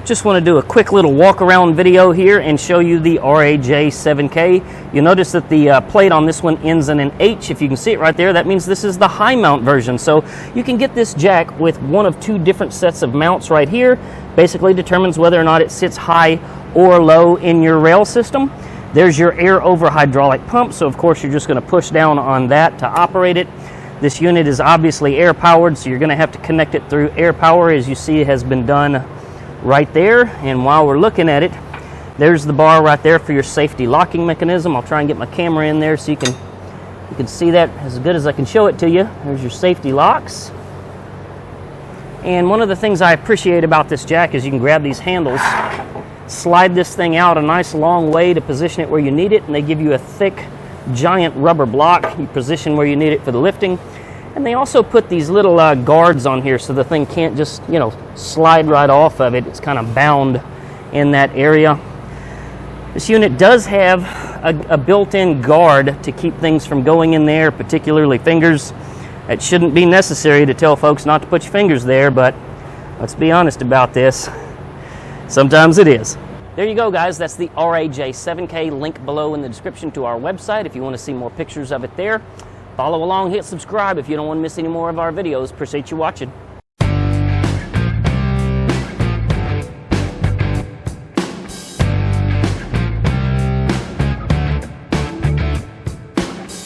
Just want to do a quick little walk around video here and show you the RAJ-7K. You'll notice that the plate on this one ends in an H. If you can see it right there, that means this is the high mount version. So you can get this jack with one of two different sets of mounts right here. Basically determines whether or not it sits high or low in your rail system. There's your air over hydraulic pump, so of course you're just going to push down on that to operate it. This unit is obviously air powered, so you're going to have to connect it through air power, as you see has been done right there. And while we're looking at it, there's the bar right there for your safety locking mechanism. I'll try and get my camera in there so you can see that as good as I can show it to you. There's your safety locks. And one of the things I appreciate about this jack is you can grab these handles, slide this thing out a nice long way to position it where you need it, and they give you a thick giant rubber block. You position where you need it for the lifting. And they also put these little guards on here so the thing can't just, slide right off of it. It's kind of bound in that area. This unit does have a built-in guard to keep things from going in there, particularly fingers. It shouldn't be necessary to tell folks not to put your fingers there, but let's be honest about this. Sometimes it is. There you go, guys. That's the RAJ-7K. Link below in the description to our website if you want to see more pictures of it there. Follow along, hit subscribe if you don't want to miss any more of our videos. Appreciate you watching.